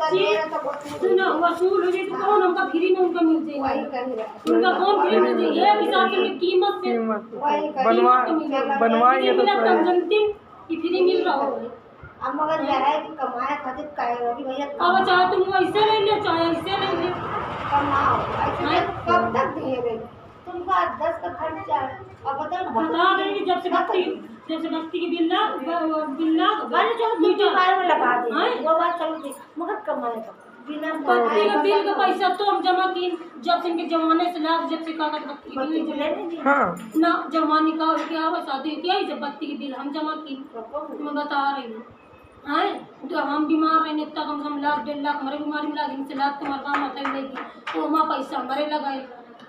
चच्ची सुनो वसूल हो जाए तो कौन हमका फ्री में उनका मिल जाएगा, उनका कौन फ्री मिल जाएगा, ये हिसाब से कीमत से बनवाएंगे तो तुम जानती कि फ्री मिल रहा हो। अब मगर यह है कि कमाए खातिर काहे कि भैया अब चाहे तुम ऐसे ले ले चाहे ऐसे ले ले कमाओ, ऐसे कब तक दिए तुमका 10 का खर्चा। अब बता देंगे जब से बस्ती की बिल्ला वाले जो मीटर में लगा दे वो बात चलती मगर कमाए का बिना बत्ती का बिल का पैसा तो हम जमा की जब से इनके जमाने से लाख जब से कागज बत्ती की बिल लेने हाँ ना जमाने का और क्या हुआ शादी किया जब बत्ती की बिल हम जमा की मैं बता रही हूँ। आए तो हम बीमार रहे इतना कम से कम लाख 1.5 लाख हमारे बीमारी में लगे इनसे लाख तुम्हारे गाँव में लेगी तो वहाँ पैसा हमारे लगाए।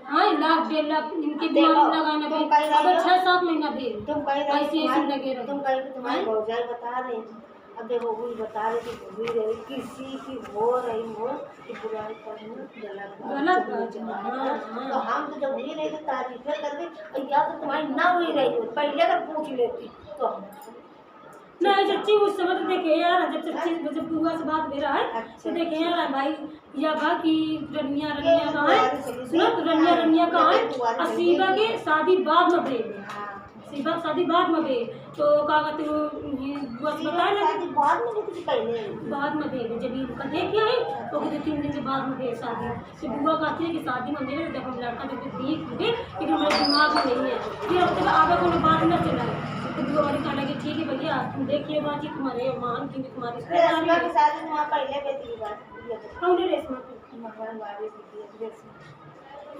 हाँ लाख 1.5 लाख इनकी बीमारी में लगाना भाई अगर 6-7 महीना भी तुम कहीं ऐसे ऐसे लगे रहे तुम कहीं तुम्हारे भौजाई बता रहे हैं। अब देखो वो बता रहे कि भूल रही किसी की हो रही हो कि बुराई करना गलत तो हम तो जब हुई रही तो तारीफें कर दी या तो तुम्हारी ना हुई रही हो पहले अगर पूछ लेती तो हम नहीं चच्ची उस समय तो देखे यार जब बुआ से बात हो रहा है तो देखे यार भाई या कहा कि रनिया कहाँ है सुनो तो रनिया कहाँ है और सीबा के शादी बाद में भेज सीबा शादी बाद में भेज तो क्या कहते हो बुआ से बताया ना बाद में भेज जब इनका देख आए तो कहते 3 दिन के बाद में भेज शादी तो बुआ कहती है कि शादी में मेरे जब हम लड़का जब देख हुए लेकिन मेरे दिमाग में नहीं है फिर अब तक आगे कोई बात न चला तो बुआ वाली कहना कि ठीक है भैया तुम देखिए बाजी तुम्हारे मान क्योंकि तुम्हारी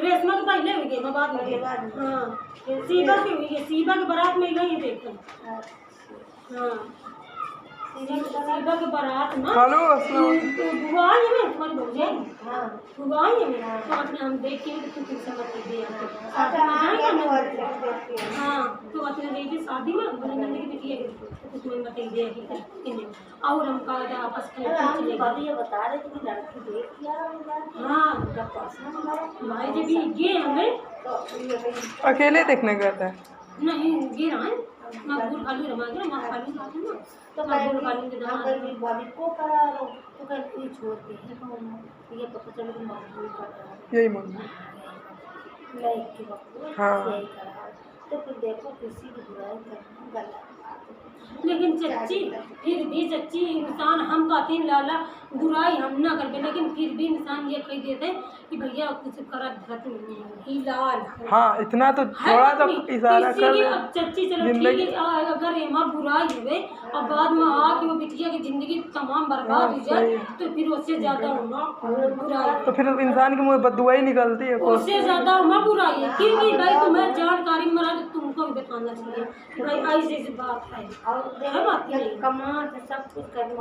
रेशमा के पहले हुई गई बाद में हाँ सीबा की हुई है सीबा के बारात में गई है देखते हाँ सीबा के बारात में हेलो बुआ आई है तुम्हारी भौजाई बुआ आई है तो अपने हम देख के तो तुम समझ दे हाँ तो अपने गई थी शादी में नंद की बेटी है तो तुम्हें बताई दे और हम कहा आपस में बता रहे थे कि लड़की देख हाँ भाई जब ये हमें अकेले देखने गया था नहीं ये रहा मकबूल खाली रमा गया मां खाली खाते ना तो मकबूल खाली के दाम हम बॉडी को करा लो तो कहीं छोड़ते हैं तो ये पता चले कि मकबूल करा यही मंगू लाइक के मकबूल हाँ यही करा तो फिर देखो किसी की बुराई करना गलत। लेकिन चच्ची फिर भी चच्ची इंसान हम कहते हैं लाला बुराई हम ना करके लेकिन फिर भी इंसान ये कह देते कि भैया कुछ करा धरत नहीं लाल हाँ इतना तो थोड़ा सा इशारा कर अब चच्ची चलो ठीक है अगर एमा बुराई हुए और बाद में आ कि वो बिटिया की जिंदगी तमाम बर्बाद हो जाए तो फिर उससे ज्यादा होना बुराई तो फिर इंसान की मुँह बददुआ ही निकलती है उससे ज्यादा होना बुराई है क्योंकि भाई तुम्हें जानकारी मिला तो तुमको भी बताना चाहिए कि भाई ऐसी बात है कमा सब कुछ करना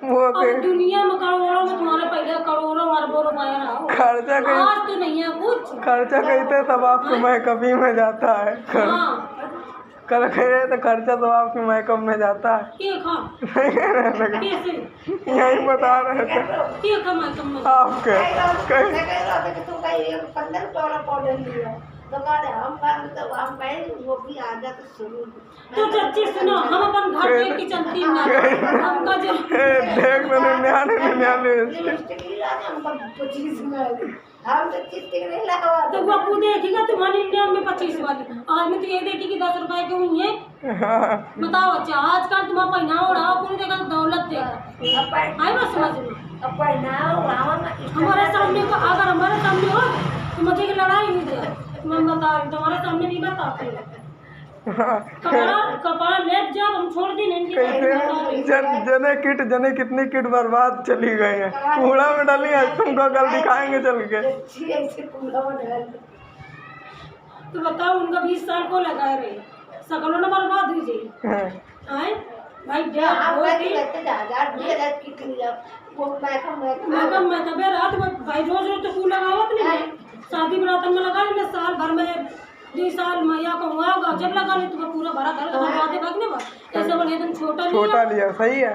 वो अब दुनिया में करोड़ों में तुम्हारे पहले करोड़ों अरबों रुपया रहा खर्चा आज तो नहीं है कुछ खर्चा कहते तब आपके मैकअप में जाता है कल कह रहे तो खर्चा तो आपके मैकअप में जाता है यही बता रहे थे आपके वो भी आ जाते शुरू तो चच्ची सुनो हम अपन घर देख के चलती ना हमका जो देख लो 99 तो वो देखेगा तुम्हारी इंडिया में 25 वाली आज में तो ये देखेगी 10 रुपए के हुई है बताओ अच्छा आजकल तुम्हारा पहनावा उड़ाओ पूरी देखा दौलत देखा आई बस समझ में हमारे सामने को अगर हमारे सामने हो तो मुझे की लड़ाई हुई है मैं बता रही तुम्हारे सामने नहीं बताते कपाल लेट जाओ हम छोड़ दी नहीं जने कितनी किट बर्बाद चली गई है कूड़ा में डाली है तुमको कल दिखाएंगे चल के तो बताओ उनका 20 साल को लगाए रहे सकलों ने बर्बाद हुई जाए भाई मैं रात में भाई रोज तो कूल लगावत नहीं शादी बरातन में लगा लेना साल भर में 2 साल मैया को हुआ होगा जब लगा ले तो पूरा भरा घर बातें भागने बस ऐसा बढ़िया तुम छोटा लिया सही है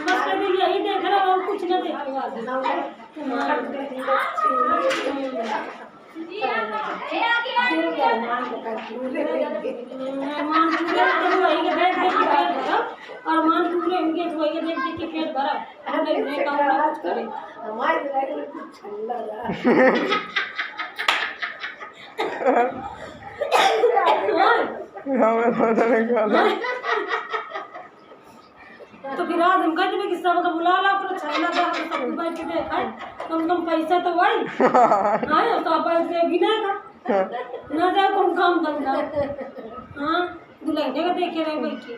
बस कभी यही देख रहा और कुछ न देखेगा मेहमान पूरे तो वही के देख देख के पेट भरा और मान पूरे उनके तो वही के देख देख के पेट भरा हमने नहीं काम ना कुछ करे हमारे लाइफ में कुछ छल्ला रहा हमें पता नहीं क्या तो फिर आज हम कहते कि सब का बुला ला पूरा छल्ला दा सब बैठ के देखा कम कम पैसा तो वही हां तो आप पैसे गिना का ना जाए कौन काम धंधा हाँ दुल्हने का देखे रहे बैठे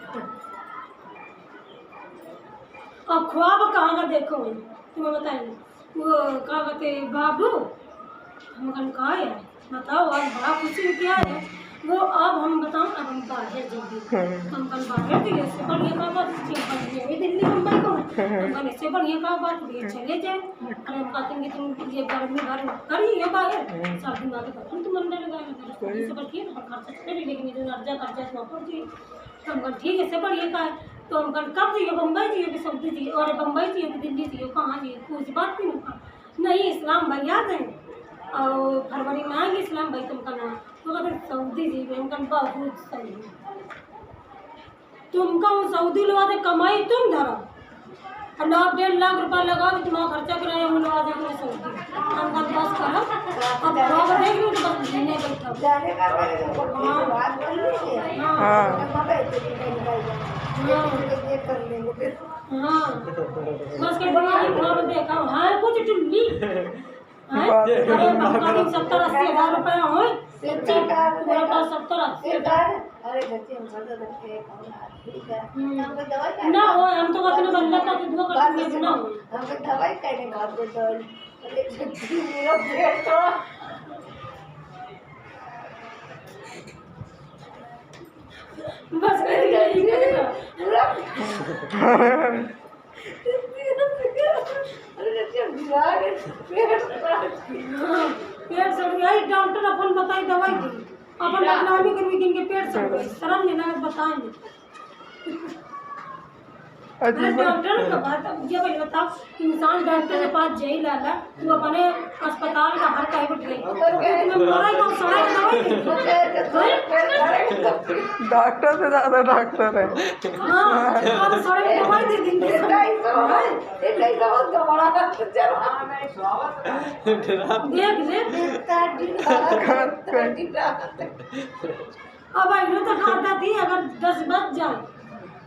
अब ख्वाब कहाँ का देखो तुम्हें बताइए वो क्या कहते बाबू हम कहा है बताओ आज बड़ा खुशी में क्या है वो अब हम बताओ अब हम बाहर जाएंगे हम कल बाहर दिए इससे बढ़िया का बात ये दिल्ली मुंबई को हम कल इससे बढ़िया का बात ये चले जाए और हम कहते हैं तुम ये गर्मी भर करिए बाहर सर्दी में आगे तुम मंडे लगाए इससे बढ़िया ना खर्चा करें लेकिन ये अर्जा खर्चा से वापस दिए तो हम कल ठीक है इससे बढ़िया का है तो हम कल कब चाहिए बम्बई चाहिए कि सऊदी चाहिए और बम्बई चाहिए कि दिल्ली चाहिए कहाँ चाहिए कुछ बात भी नहीं इस्लाम भाई याद है और फरवरी में आएंगे इस्लाम भाई तुमका नाम तो कहते सऊदी जी उनका बहुत सही तुमका वो सऊदी लोग आते कमाई तुम धरो और 1.5 रुपया लगा के तुम्हारा खर्चा कराया हम लोग आते हैं सऊदी हम कल बस करो अब लोग देख लो तो बस जीने बैठा जाने का बात कर लीजिए हाँ कर लेंगे फिर हाँ बस के दिमाग में देखा हाँ कुछ टुल्ली अरे 70-80 हज़ार रुपये हो पूरा पास 70-80 हज़ार अरे बच्चे हम सब रखे ठीक है हमको दवाई ना हो हम तो कहते बंदा का तो दुआ करते हैं ना हमको दवाई कहने का आपको दवाई अरे बच्ची मेरा पेट तो बस कर गई पूरा अरे बच्चे गिरा गए पेट सड़ गया डॉक्टर अपन बताई दवाई दी अपन बदनामी करवी के पेट सड़ गई शर्म नहीं लगा बताएंगे डॉक्टर का बात मुझे भाई बताओ इंसान डॉक्टर के पास जाई लाला तू अपने अस्पताल का हर काहे उठ गई तुम्हें मरा ही कौन सड़ा दवाई डॉक्टर से ज़्यादा डॉक्टर है हाँ और सड़े दवाई दे देंगे देख अब आई तो खाता थी अगर 10 बज जाए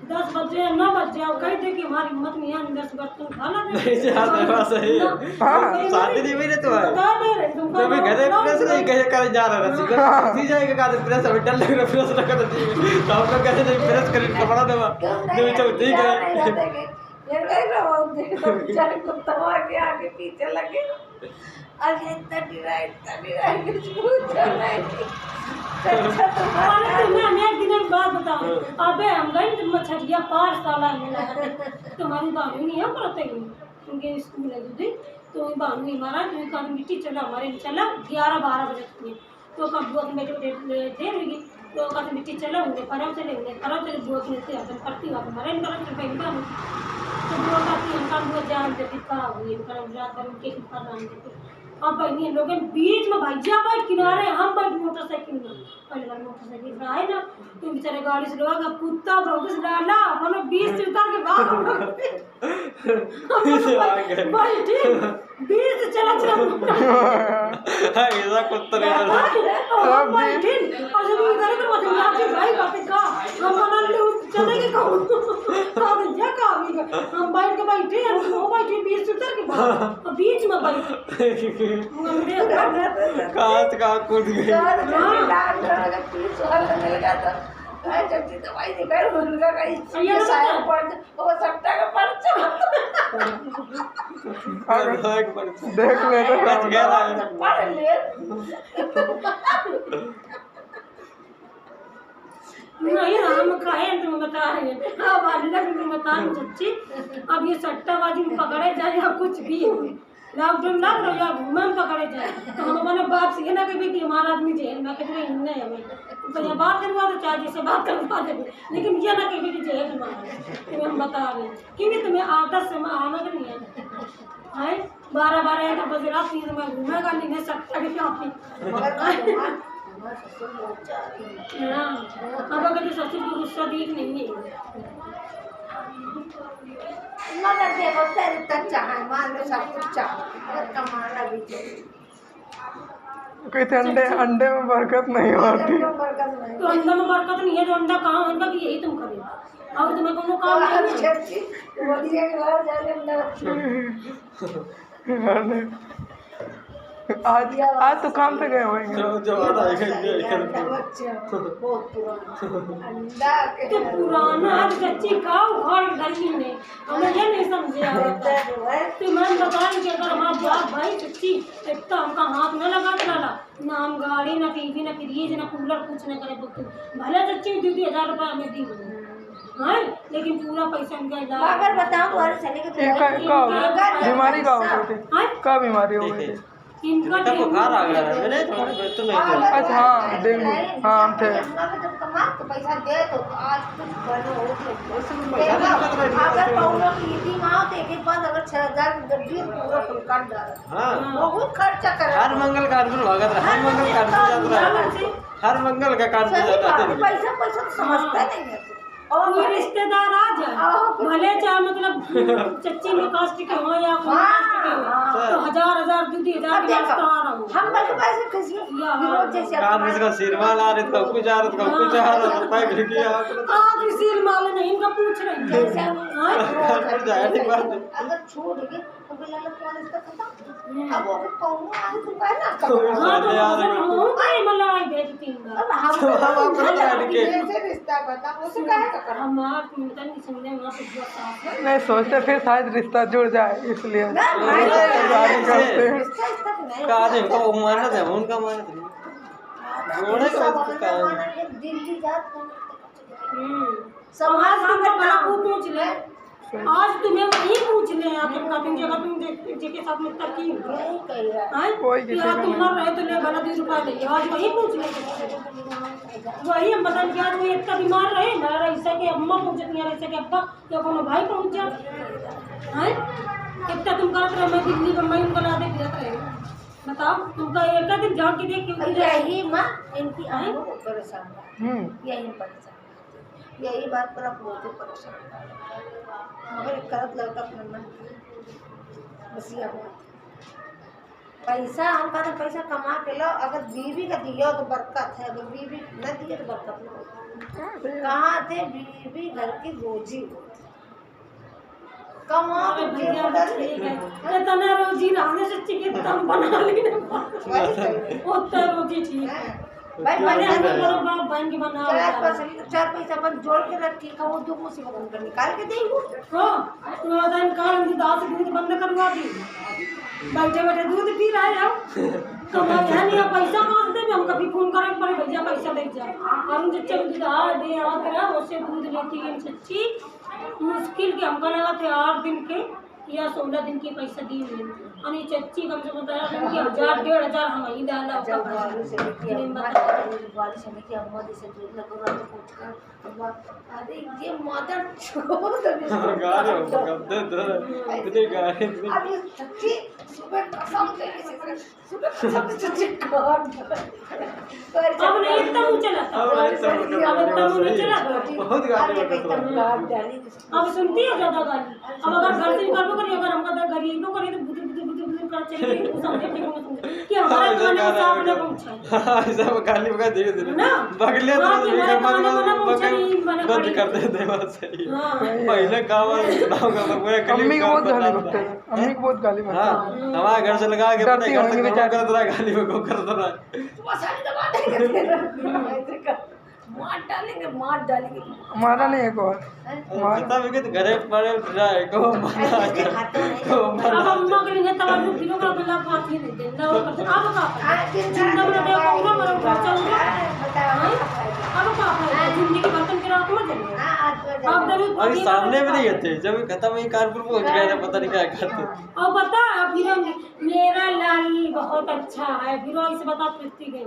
10 बजे 9 बजे आओ कह दे कि हमारी हिम्मत नहीं है 10 बर्तन खाना शादी नहीं हुई तो जब मैं घर प्रेस नहीं कहे कर जा रहा है सी जाएगा का प्रेस अभी डर लग रहा प्रेस ना कर दी तो हम लोग कहते नहीं प्रेस कर कपड़ा देवा नहीं तो ठीक है ये कह रहा हूं देखो बेचारे को तवा के आगे पीछे लगे अरे इतना डिराई कुछ पूछ नहीं मैं एक दिन एक बात बताऊं अबे हम गए तो मछलियाँ 5 साल मिला तुम्हारी बानू नहीं है पढ़ते उनके स्कूल है दीदी तो बानू हमारा तो मिट्टी चला हमारे चला 11-12 बजे तो कब बहुत मेरे देगी तो कब मिट्टी चला उन्हें परम चले बहुत मिलते हैं करती हुआ हमारे पहले तो वो कहती उनका वो जान देती कहा हुई रात भर उनके देते अब बहनी लोग बीच में भैया बैठ किनारे हम बैठ मोटरसाइकिल में पहले बार मोटरसाइकिल से आए ना तो बेचारे गाड़ी से लोग कुत्ता बहुत से डाला अपन 20 से उतर के भाग बैठी 20 से चला ऐसा कुत्ता हम बैठी और जब इधर तो मत लाके भाई बातें का हम बना ले चलेंगे का भैया का हम बैठ के बैठे और वो बैठी 20 से उतर के भाग बीच में बैठी कहाँ कूद गई दवाई देकर उनका कहीं साया पड़ वो सट्टा का पर्चा देख ले तो बच गया पढ़ ले नहीं हम खाए तुम बता रहे हैं अब अल्लाह तुम बता रही सच्ची अब ये सट्टाबाजी में पकड़े जाए या कुछ भी लॉकडाउन लग रहा या घूमे में पकड़े जाए तो हम अपने बाप से ना कभी कि हमारा आदमी जेल में कहते हैं नहीं हमें तो यहाँ बात करवा तो चाहे जैसे बात करवा देंगे लेकिन ये ना कभी कि जेल में तुम्हें हम बता रहे हैं क्योंकि तुम्हें आदत से आना नहीं है 12-12 1 बजे रात नींद में घूमेगा नहीं ले सकता कि क्या मगर हमारा ससुर बहुत चाहती है। हाँ अब अगर तो ससुर को गुस्सा दीख नहीं है मगर देखो तेरे तक चाहे मान में सब कुछ चाहो और कमाना भी चाहिए। कहते अंडे में बरकत नहीं होती। बरकत नहीं तो अंडा में बरकत नहीं है तो अंडा कहाँ होगा कि यही तुम करे और तुम्हें कोनो काम नहीं है। बोलिए कि बाहर जाने अंदर आज तो काम पे गए होंगे। जो आ रहा है बहुत पुराना अंडा के तो पुराना आज कच्ची खाओ घर गर्मी में हमें ये नहीं समझे आता तो मैं बता कि अगर हमारा बाप भाई सच्ची एक तो हमका हाथ न लगा डाला ना हम गाड़ी ना टीवी ना फ्रिज ना कूलर कुछ न करे बुक भले सच्ची 2,000 रुपये हमें दी हाँ लेकिन पूरा पैसा उनका इलाज अगर बताऊं तुम्हारे चले के बीमारी का हो गई थी। क्या बीमारी हो गई थी? इनका बुखार आ गया है मैंने तो नहीं अच्छा हाँ डेंगू हाँ हम थे। जब कमा तो पैसा दे तो आज कुछ बनो अगर पौनों की ईदी माँ तो एक बाद अगर 6,000 की गड्डी पूरा फुल काट डाला हाँ बहुत खर्चा कर हर मंगल कार्ड भगत हर मंगल कार्ड जाता है हर मंगल का कार्ड जाता है पैसा पैसा तो समझता नहीं है और कोई रिश्तेदार आ जाए भले चाहे मतलब चच्ची में कास्ट के हो या कोई कास्ट के हो तो 1,000 2,000 की रास्ता आ रहा हूँ हम बल्कि पैसे कैसे विरोध जैसे कार्ड इसका सिरवाल आ रहे तो कुछ आ रहा तो कुछ आ रहा पैक किया आज इसी माल नहीं इनका पूछ रही जैसे हाँ? अगर छोड़ गए तो बिल्ला कौन इसका खत्म अब वो कौन आए तो कहना हाँ तो हूँ कहीं मलाई भेजती हूँ अब हम कैसे रिश्ता बता उसे कहे का कर हमारा नहीं समझे वहाँ पे नहीं सोचते फिर शायद रिश्ता जुड़ जाए इसलिए तैयारी करते हैं। रिश्ता इसका नहीं कार्ड इनका मानत है उनका मानत है जोड़े का दिल्ली जात समाज तुमको बड़ा को पूछ ले आज तुम्हें वही पूछ ले तुमका तुम जगह तुम जिसके साथ में तरकीब यही कह रहा है कोई किसी यार का तुम मर रहे तो ले भला 2 रुपया ले आज वही पूछ ले वही हम बता कि आज वो इतना बीमार रहे मेरा ऐसा के अम्मा पहुंच जाती है ऐसा के अब्बा या कोनो भाई पहुंच जा हैं इतना तुम करत रहे मैं दिल्ली बम्बई उनको ला दे फिरत रहे बताओ तुमका एक दिन जान के देख के यही माँ इनकी आंखों को परेशान यही परेशान यही बात पर आप बहुत परेशान मगर एक करत लड़का अपना मन बस ये बात पैसा हम कहते पैसा कमा के लो अगर बीवी का दियो तो बरकत है अगर बीवी न दिए तो बरकत नहीं कहाँ थे बीवी घर की रोजी कमाओ तो इतना रोजी रहने से चिकन तम बना ली उतना रोजी ठीक है भाई मैंने हम लोग बाप बहन की बना 4 पैसा अपन जोड़ के रखी का वो 2 मुसीबत उनका निकाल के देंगे हाँ तो आदान कारण दास दूध बंद करवा दी बैठे बैठे दूध पी रहे हो कमा है नहीं पैसा कहाँ से हम कभी फोन करें पड़े भैया पैसा दे जा हम जो चल दूध आ दे आ करा उससे दूध लेती है सच्ची मुश्किल के हमको लगा थे 8 दिन के या 16 दिन के पैसा दी हुई और चच्ची कम से कम 1,000-1,500 हम ही डाला जब वाली से लेके अम्मा जैसे दूध लगा रहा तो पूछ कर अरे ये मदर छोड़ गारे गद्दे इतने गारे अब ये सच्ची सुबह कसम से सुबह कसम से सच्ची अब नहीं इतना ऊंचा चला अब इतना नहीं चला बहुत गाली अब सुनती है ज्यादा गाली अब अगर घर से निकालो करिए अगर हमका गरीब करिए तो बुद्ध कर चलिए वो समझे कि हमारा खाने में सामने पहुंचा ऐसा गाली बका धीरे धीरे ना बगले तो बंद कर दे बात सही पहले गाँव पूरे अम्मी को बहुत गाली बकते हैं अम्मी को बहुत गाली बकते हैं हमारे घर से लगा के पता घर से काम कर रहा गाली में को कर रहा मार डालेंगे मारा नहीं एक और पता भी कि घरे पड़े जाए को मारा अब अम्मा के लिए तब किलो का गला पाती नहीं देना और अब का जिंदा में दे को ना मरो बचाऊंगा अब का जिंदगी बर्तन के रात में देंगे अब दरूद अभी सामने भी नहीं होते जब खत्म ही कानपुर पहुंच गए थे पता नहीं क्या करते और बता फिर मेरा लाल बहुत अच्छा है फिर इसे बता पृथ्वी गई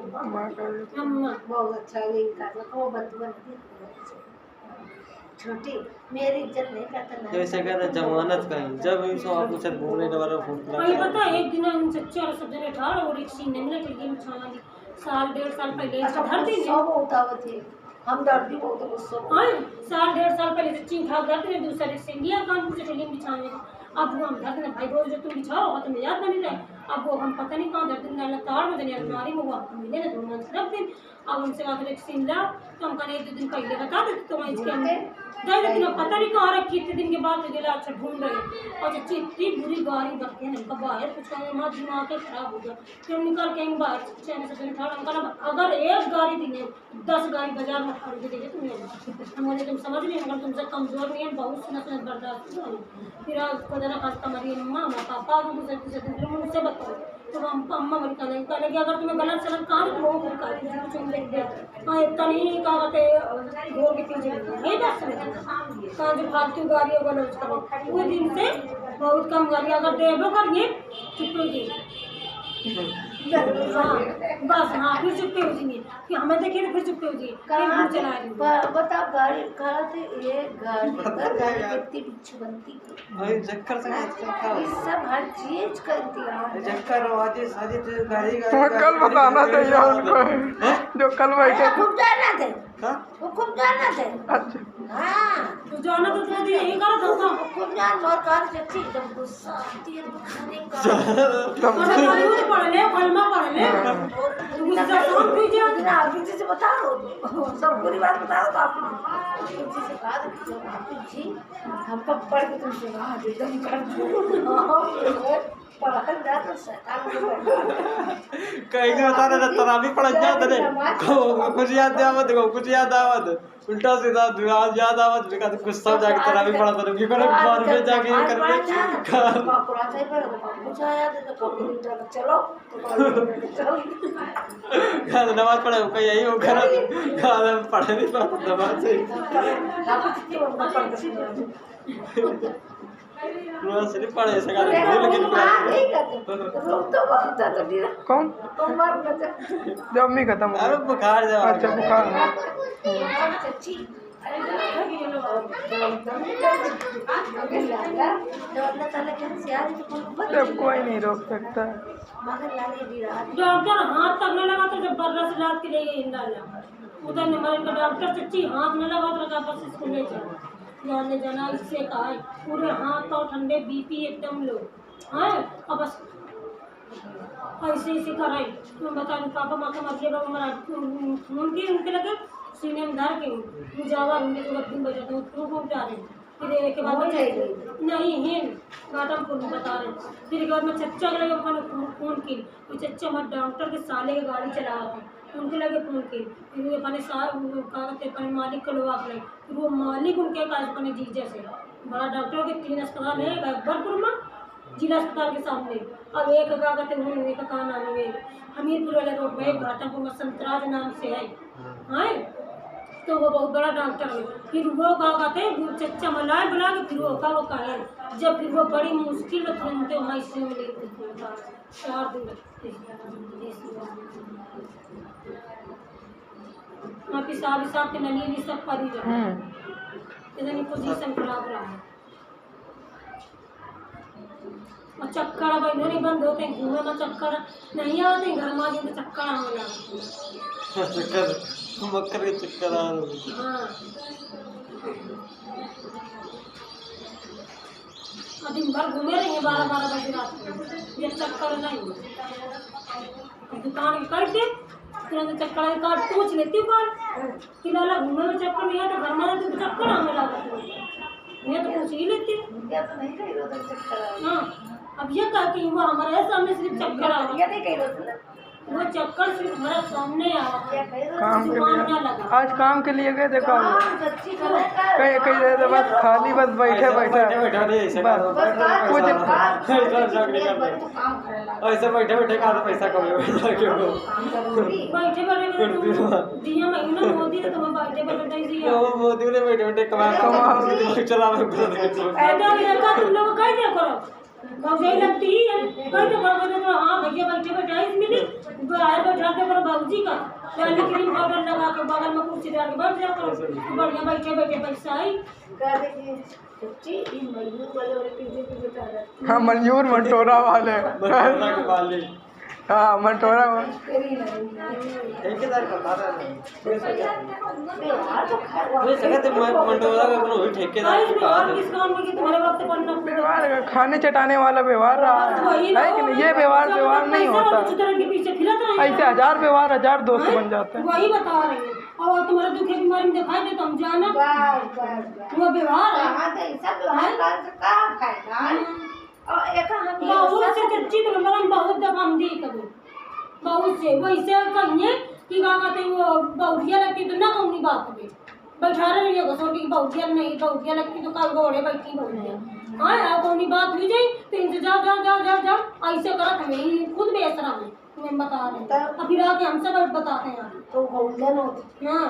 अम्मा बहुत अच्छा है वो बंद छोटी मेरी इज्जत नहीं करता ना। जैसे कहते हैं जमानत का ही जब इन सब आपको सब बोलने वाला फोन भाई पता है एक दिन हम चच्चे और सब जने ठाड़ और एक सीन नहीं लगी छाना दी साल 1.5 साल पहले अच्छा हर दिन सब होता थे हम डरती बहुत गुस्सा हाँ साल 1.5 साल पहले चच्ची उठा करते थे दूसरे से इंडिया कान से फिल्म बिछाने अब वो हम धरते हैं भाई रोज जो तुम बिछाओ तो तुम्हें याद नहीं रहे अब वो हम पता नहीं कहाँ धरते हैं ताड़ में देने अलमारी में वो आपको मिले ना 2 मंथ रख दिन अब उनसे आकर एक सीन ला तो हम कहा 1-2 दिन पहले बता देते तो मैं इसके अंदर 10 दिन पता नहीं कहाँ रखी इतने दिन के बाद तो अच्छा ढूंढ रहे और चच्ची इतनी बुरी गाड़ी बरते हैं हमका बाहर कुछ हमारा दिमाग खराब हो गया फिर हम निकल के बाहर चैन से उठा अंकल अगर एक गाड़ी दिने 10 गाड़ी बाजार में खरीद के देंगे तुम्हें हम बोले तुम समझ नहीं अगर तुमसे कमजोर नहीं है बहुत सुना सुना बर्दाश्त फिर आपको जरा खास हमारी अम्मा हमारे पापा दूसरे दिन मुझसे बताओ तो हम अम्मा मेरी कहने कि अगर तुम्हें गलत सलत कहा तो वो खुद कहा चुन देख दे हाँ इतना नहीं कहा कहते घोर के पीछे नहीं दस कहाँ जो फालतू गाड़ी होगा ना उसका वो दिन से बहुत कम गाड़ी अगर देवो करिए चुप रहिए हाँ बस हाँ फिर चुप्पे हो जाइए कि हमें देखिए तो फिर चुप्पे हो जाइए कहाँ चला बता गाड़ी कहाँ थे ये गाड़ी कितनी बिच्छू बनती भाई चक्कर से ये सब हर चीज करती है चक्कर आवाज़ें साजे तो गाड़ी कल बताना चाहिए उनको जो कल बैठे थे। खूब जाना थे हाँ वो खूब जाना थे अच्छा हाँ तो जाना तो तुम यही करो था खूब जान बहुत कार चच्ची एकदम गुस्सा आती है तो खाने का पढ़ ले कलमा पढ़ ले गुस्सा कौन पीछे आप जी से बता रहा सब पूरी बात बता रहा आप जी से कहा था आप जी हमको पढ़ के तुम सुना एकदम कर पढ़ल जा तो शैतान कहीं का बता रहे तरावी पड़ जाते रे कुछ याद आवत कुछ याद आवत उल्टा सीधा याद आवत बेकार गुस्सा जाके तरावी पड़ा तो की करे बार में जाके ये कर पापा चाहिए पर कुछ आया तो कभी चलो चलो गाना नमाज पढ़े का यही हो कर गाना पढ़े नहीं पढ़ा नमाज से रोज से नहीं पढ़े ऐसा गाना लेकिन रोक तो बहुत था तो कौन उम्र में जब अम्मी खत्म हो अरे बुखार जा अच्छा बुखार सच्ची जब कोई नहीं रोक सकता डॉक्टर हाथ तक न लगा तो जबरदस्त लाद के लिए डाला उधर नंबर का डॉक्टर चच्ची हाथ न लगा तो लगा बस इसको ले जाओ जाने जाना इससे कहा है पूरे हाथ पाँव ठंडे बीपी एकदम लो हाँ अब बस ऐसे ऐसे कराई मैं बता रही पापा माँ का मर गया हमारा उनके लगे सीने में धर के मुझावा उनके तो दिन बजाते हैं क्यों उठा रहे फिर एक के बाद नहीं है गाटम को बता रहे फिर एक बार मैं चच्चा के लगे फोन की वो चच्चा हमारे डॉक्टर के साले की गाड़ी चला रहा था उनके लगे फोन की फिर वो अपने अपने मालिक को लगा कर फिर वो मालिक उनके पास अपने जीजे से बड़ा डॉक्टर के 3 अस्पताल है अकबरपुर में जिला अस्पताल के सामने अब एक का कहते हैं एक का नाम है हमीरपुर वाले रोड में एक घाटापुर में संतराज नाम से है हाँ तो वो बहुत बड़ा डॉक्टर है फिर वो का कहते हैं चच्चा मलाए बुला के फिर वो कहे जब फिर वो बड़ी मुश्किल में तुरंत वहाँ इसमें मिले 4 दिन पेशाब के नली सब पड़ी रहे इतनी पोजीशन खराब रहा है और चक्कर अब नहीं बंद होते हैं घूमे में चक्कर नहीं आते घर में आते चक्कर आने लगे चक्कर मक्कर के चक्कर आ रहे हाँ दिन भर घूमे रहेंगे 12-12 बजे रात में ये चक्कर नहीं दुकान करके तुरंत चक्कर कार्ड पूछ लेती हूँ कार्ड कि लाला घूमे में चक्कर नहीं है तो घर में तो चक्कर हमें लगा मैं तो पूछ ही लेती हाँ अब ये कहा कि वो हमारे सामने सिर्फ चक्कर आ रहा वो चक्कर सिर्फ हमारे सामने आ काम के लिए लगा आज काम के लिए गए देखो कहीं कहीं जगह बस खाली बस बैठे बैठे ऐसे बैठे बैठे का पैसा कमाए बैठे बैठे दिया महीना मोदी ने तुम्हें बैठे बैठे दिया मोदी ने बैठे बैठे कमा कमा चला तुम लोग कह दिया करो भौजाई लगती ही है कहीं तो बड़े तो हाँ भैया बैठे बैठे इसमें बाहर बैठाते करो भाजी का पहले क्रीम पाउडर लगा के बगल में कुर्सी डाल के बैठ जाओ करो बढ़िया बैठे बैठे पैसा आई कह दे कि सच्ची इन मजदूर वाले और पीछे बता रहा हाँ मंजूर मंटोरा वाले मंटोरा के वाले हाँ मंटोरा ठेकेदार बता रहा है व्यवहार तो खैर वे सगत मंटोरा का कोनो ठेकेदार गाइस व्यवहार किस काम में कि तुम्हारे वक्त पढ़ना व्यवहार खाने चटाने वाला व्यवहार रहा है कि नहीं? ये व्यवहार नहीं होता के पीछे फिरत रहे ऐसे 1000 व्यवहार 1000 दोस्त बन जाते हैं। वही बता रहे हैं और तुम्हारे दुख की बीमारी में दिखाई दे तो हम जाना बस वो व्यवहार है कहाँ थे सब व्यवहार कर से कहाँ फायदा और एक हम बहुत से सच्ची तो मतलब बहुत दफा हम दी कभी बहुत से वैसे कहिए कि क्या कहते हैं वो बहुतिया लगती तो ना कौनी बात कभी बैठा रहे नहीं घसोटी की बहुतिया नहीं बहुतिया लगती तो कल घोड़े बैठी बहुतिया हाँ यार कौनी बात हुई जाए तो इनसे जाओ जाओ जाओ जाओ जाओ ऐसे करत हमें खुद बेसरा में तुम्हें बता रहे हैं अभी आके हम सब बताते हैं तो होलन होती हाँ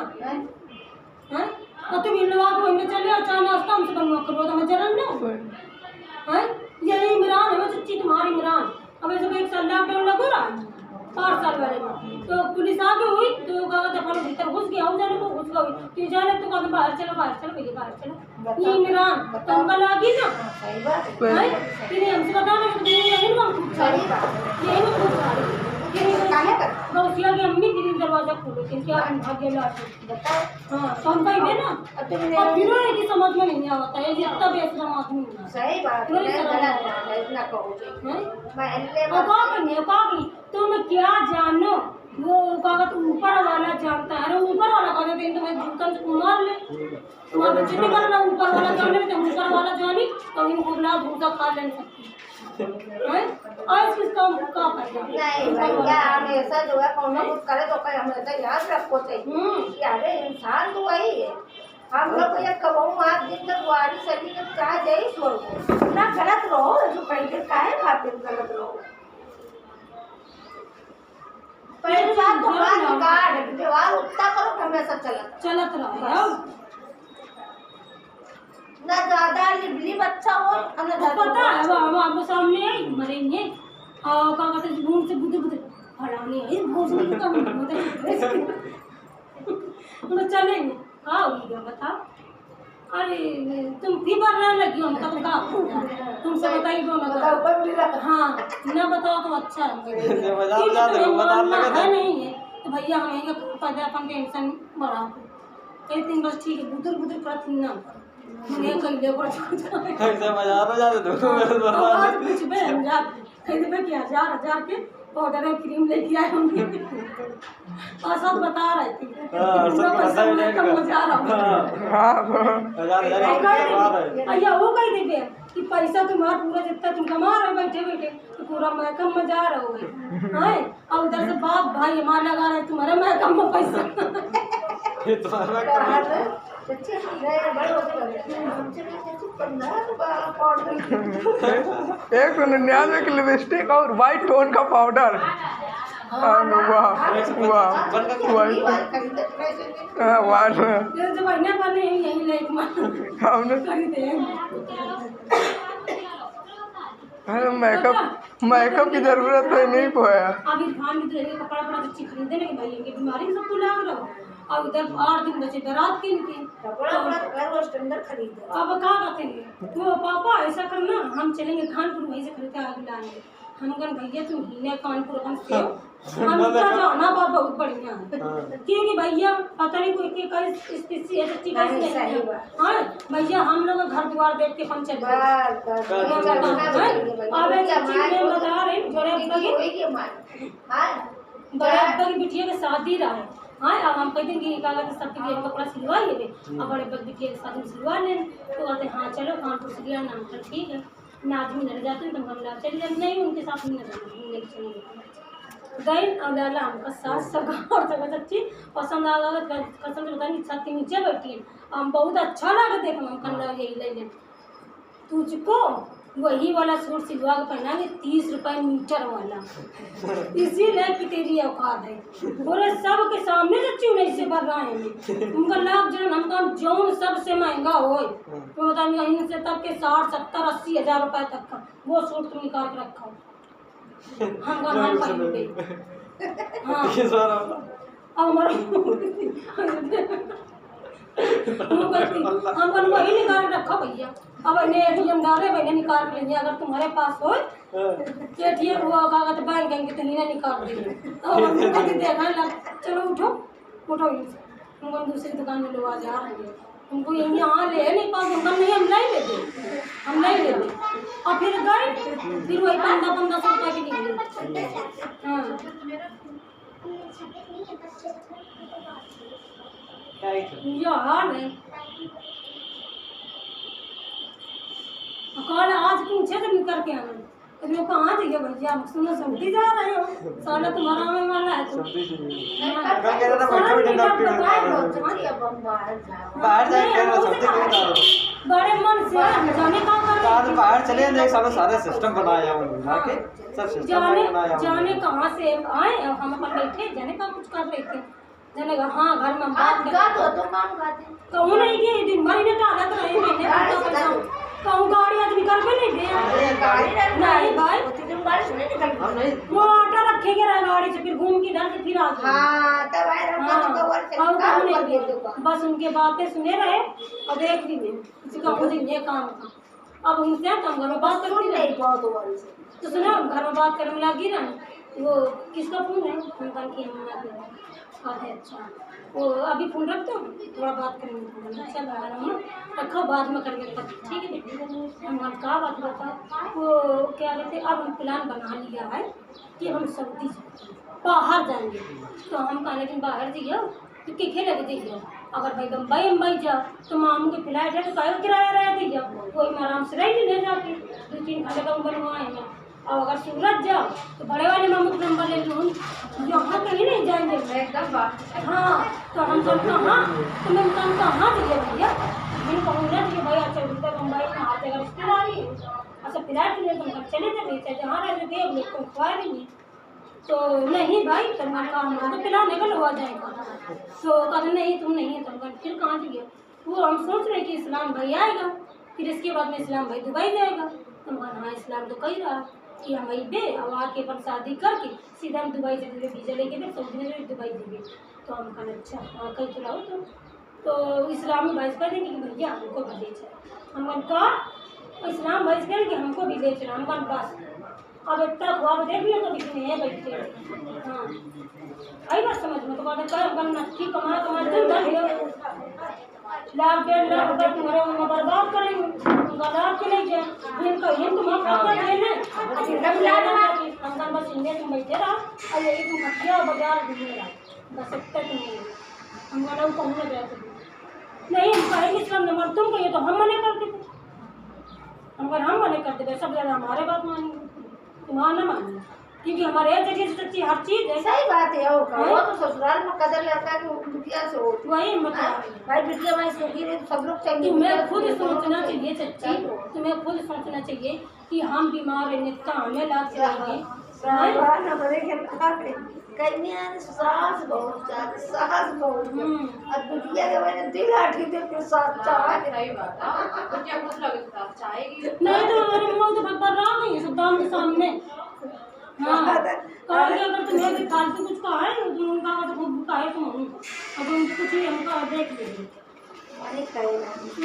हाँ तो तुम इन लोगों को इनमें चले अच्छा नाश्ता हमसे बनवा करो तो हमें जलन ना है यही इमरान है वो सच्ची तुम्हारी इमरान अब ऐसे एक साल लॉकडाउन लगो रहा 5 साल वाले में तो पुलिस आगे हुई तो कहा था भीतर घुस गया जाने को घुस गई तो जाने तो कहा बाहर चलो भैया बाहर चलो ये इमरान तो अंकल आ गई ना सही बात है कि हमसे बताना कि यही में खूब सारी यही में खूब सारी गौसिया की अम्मी फिर दरवाजा खोलो कि क्या भाग्य लाट बताओ हाँ तो हम कहीं ना और फिर की समझ में नहीं आता है जितना बेशरम आदमी है सही बात है गलत है इतना कहो मैं तुम क्या जानो वो कागज ऊपर वाला जानता है अरे ऊपर वाला कहते हैं तुम्हें जूतन से मार ले तुम्हारे बच्चे नहीं करना ऊपर वाला जाने तो ऊपर वाला जानी तो इनको बुला भूसा खा ले सकती है आज किस काम का फायदा नहीं भैया हमेशा जो है कौन कुछ करे तो कहीं हमेशा याद रखो चाहिए अरे इंसान तो वही है हम लोग को ये कबहू आज दिन तक बुआरी सभी के चाहे जाए छोड़ को ना गलत रहो जो कहीं काहे खातिर गलत रहो पहचान तो बात गाड़ व्यवहार उतना करो कि हमेशा चलत रहा ना ज्यादा लिबली बच्चा हो और ना पता है वो हम आपके सामने आई मरेंगे और क्या कहते हैं घूम से बुद्धि बुद्धि फलाने आई भोजन का मतलब चलेंगे हाँ होगा बताओ अरे तुम फीवर रहने लगी हो मतलब का तुमसे बताइए दो ना हाँ ना बताओ तो अच्छा है नहीं है तो भैया हमें पैदा अपन टेंशन बढ़ा कई दिन बस ठीक है बुजुर्ग बुजुर्ग करत ना मुझे कहीं ले पड़ा ऐसे बाजार में जाते तो आज कुछ बे हम जा कहीं पे क्या 1000 के पाउडर और क्रीम लेके आए होंगे और सब बता रहे थे हां सब पता ही नहीं कम जा रहा हां अया वो कह दे कि पैसा तुम्हारा पूरा जितना तुम कमा रहे हो बैठे बैठे तो पूरा महकम में जा रहे हो हैं और उधर से बाप भाई हमारा लगा रहे तुम्हारे महकम में पैसा ये तुम्हारा कमाल सच्ची गए बड़े होते हैं हमसे भी 15 पाउडर 199 की लिपस्टिक और वाइट टोन का पाउडर वाह जब महीना बने यही लाइक हमने मेकअप की जरूरत तो नहीं पोया अभी धान की कपड़ा बड़ा अच्छी खरीदे ना भाई ये बीमारी सब तो लाग रहा और उधर 8 दिन बचे बारात के इनके कपड़ा घर वो स्टैंडर्ड खरीदे अब क्या कहते हैं तो पापा ऐसा करना हम चलेंगे खानपुर वहीं से खरीदते आगे लाएंगे हम कहें भैया तुम हीने कानपुर अपन से हम क्या जाना बात बहुत बढ़िया है क्योंकि भैया पता नहीं कोई की स्थिति है सच्ची कैसी है हाँ भैया हम लोग घर द्वार देख के हम चल अब एक चीज मैं बता रही बड़े अब्बा की बिटिया की शादी रहा है हाँ अब हम कहते हैं कि कागज सबके लिए कपड़ा सिलवा लिए अब बड़े बिटिया के साथ में सिलवा लें तो कहते हैं हाँ चलो कानपुर से लिया नाम कर ठीक है ना आदमी नर जाते हैं तो हम ला चले जाते नहीं उनके साथ में लेके चलेंगे गए और लाला हमका सास सगा और जगह सच्ची पसंद आ गया कसम से बताएंगे छत के नीचे बैठी है हम बहुत अच्छा लगा देख हम कल यही ले लें तुझको वही वाला सूट सिलवा के पहनाएंगे 30 रुपए मीटर वाला, इसीलिए कि तेरी औकात है। बोले सब के सामने सच्ची नहीं से भर रहा है उनका लाभ जन हमका जौन सबसे महंगा हो तो बता यहीं से तक के 60 70 80 हज़ार रुपए तक का वो सूट तुम निकाल के रखा हमका नाम पहन हाँ अब हमारा हमको वही निकाल के रखा भैया। अब इन्हें ATM डाले भैया निकाल के लेंगे अगर तुम्हारे पास हो ATM हुआ कागज बैंक गएंगे तो नहीं निकाल देंगे। अब हमको देखा लग चलो उठो उठो हमको दूसरी दुकान में लोग आ जा रहे हैं उनको यहीं यहाँ ले नहीं पास उनका नहीं हम नहीं लेते और फिर गए फिर वही 1500 रुपये की निकली। हाँ यह हाल है। कल आज पूछे तो निकल के आना तो लोग कहाँ जाइए भैया सुनो सऊदी जा रहे हो साला तुम्हारा में वाला है तो बाहर जाके बड़े मन से जाने का बाहर चले जाए सालों सारा सिस्टम बनाया उन्होंने सब सिस्टम बनाया जाने कहाँ से आए हम अपन बैठे जाने का कुछ कर रहे थे जाने का हाँ घर में बात कहूँ नहीं कि दिन भर इन्हें टालत रहे मैंने कहूँ गाड़ी आज निकल के नहीं दे नहीं भाई वो ऑटो रखेंगे गाड़ी से फिर घूम के इधर से फिर आ बस उनके बातें सुने रहे और देख भी नहीं किसी का मुझे ये काम था अब उनसे तो हम घर में बात करूँगी नहीं तो सुनो घर में बात करने लगी ना वो किसका फोन है उनका की अच्छा वो अभी फोन रख दो थोड़ा बात करेंगे चल रहा रखो बाद में करेंगे ठीक है बेटी। हम कहा बात बता वो क्या कहते अब हम प्लान बना लिया है कि हम सऊदी बाहर जाएंगे तो हम कहने लेकिन बाहर जाइए तो किखे लगे दीजिए अगर भाई बम्बई जाओ तो मामू के फ्लाइट है तो कहीं किराया रह दीजिए कोई में आराम से रह ले जाके 2-3 घंटे का बनवाएंगे और अगर सूरत जाओ तो बड़े वाले मामू का नंबर ले लूँ यहाँ कहीं नहीं जाएंगे एकदम बात हाँ तो हम सब कहाँ तो मैं कहाँ जाइए भैया मैंने कहूँगा कि भाई अच्छा उधर बम्बई में हर जगह रिश्तेदारी है अच्छा फ्लाइट के लिए तुम चले जाते चाहे जहाँ रह जाते अब लोग को खुआ नहीं तो नहीं भाई तुम काम तो पिलाने का हुआ जाएगा तो कहते नहीं तुम नहीं है तुम फिर कहाँ जाइए वो हम सोच रहे कि इस्लाम भाई आएगा फिर इसके बाद में इस्लाम भाई दुबई जाएगा तुम हाँ इस्लाम तो कही रहा कि हम वही दे और आके अपन शादी करके सीधा हम दुबई से वीज़ा लेके फिर सऊदी में दुबई देंगे तो हम कहना अच्छा हाँ कहीं तो रहो तो इस्लामी भाई कह देंगे कि भैया हमको भी ले चला हम कहा इस्लाम भाई कहेंगे हमको भी ले चला हम बस अब इतना ख्वाब देख लिया तो किसी नहीं बैठे हाँ आई बात समझ में तो कहते नक्की कमा लाख 1.5 लाख रुपये तुम्हारे उन्हें बर्बाद करेंगे उनका लाभ के नहीं जाए कहीं हम बस इंडिया तुम बैठे रहा और यही तुम हथिया बाजार घूमे रहा बस सकते नहीं हम लोग कहने जाते नहीं हम कहेंगे इस्लाम नंबर तुम कहिए तो हम मना कर देते अगर हम मना कर देते सब ज़्यादा हमारे बात मानेंगे तुम्हारा न मानेंगे क्योंकि हमारे जगह से सच्ची हर चीज़ है सही बात है वो तो ससुराल में कदर लड़का की बिटिया से हो वही मतलब भाई बिटिया भाई सुखी रहे सब लोग चाहिए तुम्हें खुद सोचना चाहिए सच्ची तुम्हें खुद सोचना चाहिए कि हम बीमार रहने का हमें लाभ चाहिए सास बहुत सास बहुत और बिटिया के मैंने दिल आठी दे के साथ चाहेगी नहीं तो हमारे मुँह तो भगवान रहा नहीं सब दाम के सामने हाँ कहोगे अगर तुम्हें भी फालतू कुछ कहा है तो उनका तो खूब कहा है तुम अब उनको कुछ ही हमको देख लीजिए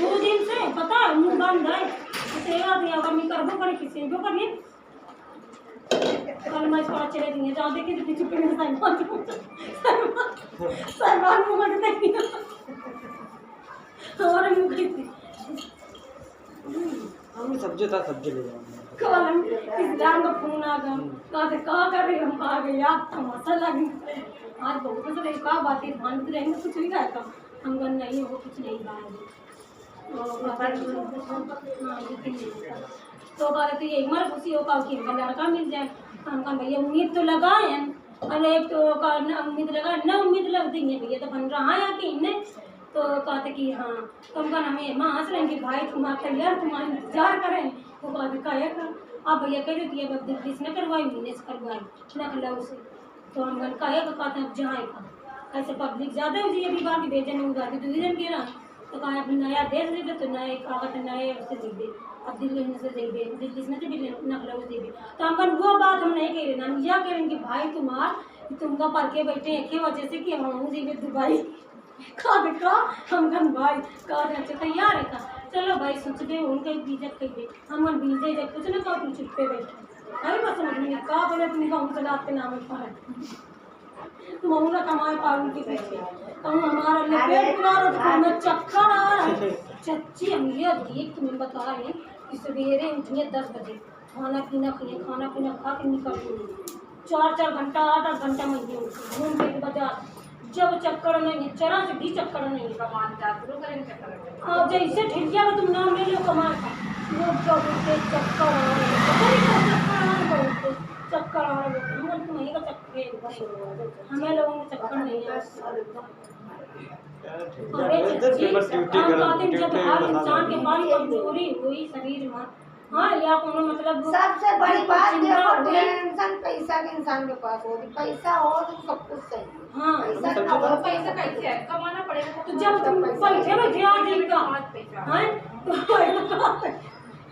वो दिन से पता है मुँह बंद है सेवा दिया अगर मैं करबो करे किसी को करिए कल मैं इसको चले देंगे जहाँ देखे तो पीछे पीछे साइबान मुँह कट देंगे हमारे मुँह की हम सब्जी था सब्जी ले जाएंगे कल इस्लाम का फोन आ गया कहा कर रही हम आ गए यार तमाशा लगी आज बहुत कुछ नहीं कहा बातें ध्यान रहेंगे कुछ नहीं कहा था हम गन नहीं वो कुछ नहीं तो कहा तो यही मर खुशी होगा कि लड़का मिल जाए हम कहा भैया उम्मीद तो लगाए अरे एक तो उम्मीद लगा न उम्मीद लग देंगे भैया तो बन रहा है कि इन्हें तो कहते कहते कि हाँ तुम का हमें माँ हंस रहे कि भाई तुम्हारा तैयार तुम्हारा इंतजार करें। वो कहते कहे कर आप भैया कह देती है अब दिल्ली से न करवाई महीने से करवाई न खिला उसे। तो हम कहे कहते हैं अब जहाँ का ऐसे पब्लिक ज़्यादा हो जाए अभी बाकी भेजन उगा के 2 दिन गिरा तो कहा अभी नया देश दे दे तो नए कागज नए उससे दे दे अब दिल्ली से दे दे दिल्ली से भी नकला दे दे। तो हम वो बात हम नहीं कह रहे हम यह कह रहे कि भाई तुमका पढ़ के बैठे एक वजह से कि हम जी दुबई का देखा हम भाई का अच्छा तैयार है का चलो भाई सोच दे उनका इज्जत कह दे हम बीजे जब कुछ ना कहो तुम चुप पे बैठे अरे बस समझ नहीं का बोले तुम कहूँ चला आपके नाम पर तुम ना कमाए पाऊँ के पीछे कहूँ हमारा पेट पूरा हमें चक्कर आ रहा है। चच्ची हम ये देख तुम्हें बता रहे कि सवेरे उठिए 10 बजे खाना पीना खाइए खाना पीना खा के निकल 4-4 घंटा 8-8 घंटा महीने घूम के बाजार जब चक्कर नहीं है चरा से भी चक्कर नहीं है कमान शुरू करेंगे चक्कर हाँ जैसे ठेलिया में तुम नाम ले लो कमान का वो बोलते चक्कर आ रहे चक्कर आ रहे हम तो नहीं का चक्कर हमें लोगों को चक्कर नहीं है। जब हर इंसान के पास कमजोरी हुई शरीर में हाँ या कोनो मतलब सबसे बड़ी बात देखो टेंशन पैसा के इंसान के पास होगी पैसा हो तो सब कुछ सही हाँ पैसा कैसे है कमाना पड़ेगा तो जब तुम बैठे बैठे आ जाएगा हाँ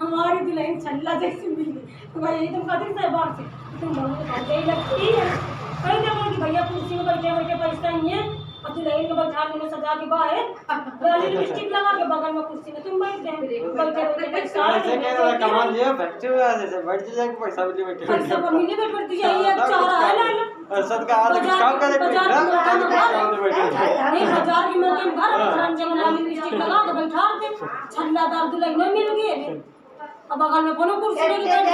हमारी दुल्हन छल्ला जैसी मिली तो भाई तुम कहते थे बाहर से तुम बहुत यही लगती है कहीं ना कि भैया कुर्सी में बैठे बैठे पैसा नहीं है और दुल्हन को बैठा लेने सजा के बाहर लिपस्टिक लगा के बगल में कुर्सी में तुम बैठ बैठे पैसा कमाल लिया बैठे हुए ऐसे बैठ जाके पैसा मिले बैठे पैसा पर मिले बैठ बैठती है ये चारा है लाइन सद का आज काम कर नहीं बाजार के मौके में घर रंजन बना लिपस्टिक लगा के बैठा के छल्लादार दुल्हन मिल गए अब बगल में कोनो कुर्सी लेके बैठ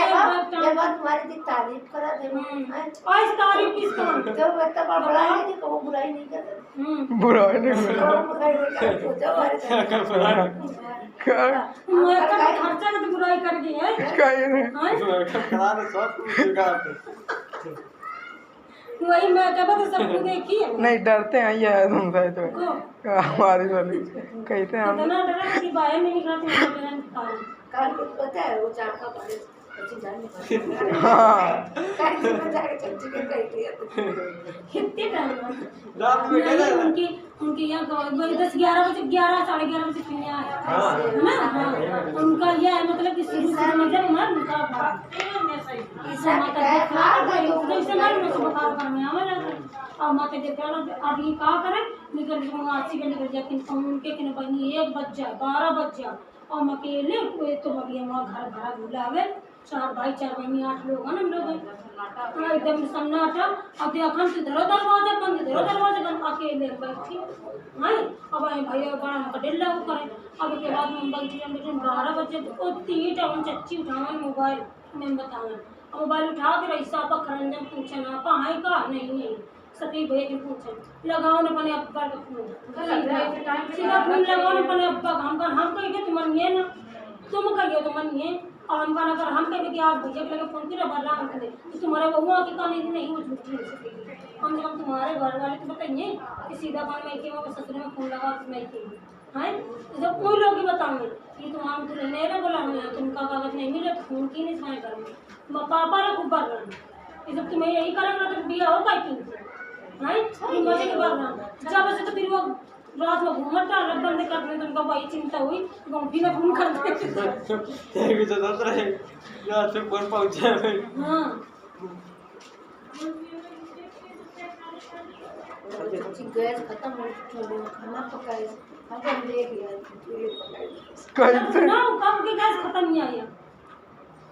गए जब तुम्हारी दी तारीफ करा दे आज तारीफ किस काम जो मतलब बुराई नहीं कहो बुराई नहीं करते बुराई नहीं मैं का खर्चा का बुराई कर गई है कहीं नहीं करा दे सब वही मैं क्या बता सबको देखी है नहीं डरते हैं ये है तुमसे तो हमारी वाली कहते हैं हम इतना डरा कि बाहर नहीं निकला तो काल कुछ पता है वो चार का पाले अच्छी जान निकाल हाँ काल में जाके चच्ची के कहती है कितने टाइम रात में कहता है उनके यहाँ 10-11 बजे 11 साढ़े 11 बजे पीने आए है ना हाँ उनका यह है मतलब कि शुरू से मतलब हमारा उनका ऐसा माता देखा जैसे हमारे में बुखार करने आवे और माता देखा अब ये क्या करे निकल के आसी के निकल जाए उनके किन बनी 1 बज जाए 12 बज जाए और हम अकेले कोई तो अभी हमारा घर भरा बुलावे 4 भाई 4 बहनी 8 लोग हैं हम लोग एकदम सन्नाटा अब देखा इधर दरवाजा बंद अकेले बैठी नहीं अब भैया बड़ा हमका डेला वो करे अब के बाद हम बैठी हम 12 बजे तो 3 टाइम चच्ची उठावन मोबाइल में बतावन मोबाइल उठा के रईसा पर खरंजन पूछन आप है का नहीं है सती भैया के पूछन लगाओ न अपने अब्बा का फोन सीधा फोन लगाओ न अपने अब्बा हम कह के तुम ये ना तुम कहिए तो मनिए और हम कहना कर हम कह के आप भैया के लगे फोन किया बदला हम करे तो तुम्हारे बहुआ की कहानी नहीं वो झूठी हो सकेगी कम से कम तुम्हारे घर वाले तो बताइए कि सीधा बार मैं के वो ससुर में फोन लगा मैं के हैं तो जब कोई लोग ही बताएंगे कि तुम्हारा तो नहीं ना बोला तुमका कागज नहीं मिले तो फोन की नहीं सुनाई करेंगे पापा ने खूब बढ़ रहा जब तुम्हें यही करेंगे तो बिया हो पाई नहीं मजे के बाद जब से तो फिर वो रात में घूमट अलग बंद करने तो उनका वही चिंता हुई गौफी में फोन कर देते ये भी तो दस रहे यार से फोन पहुंचा है हाँ गैस खत्म हो चुकी खाना पकाए हम ले गया कैसे ना कब के गैस खत्म नहीं आया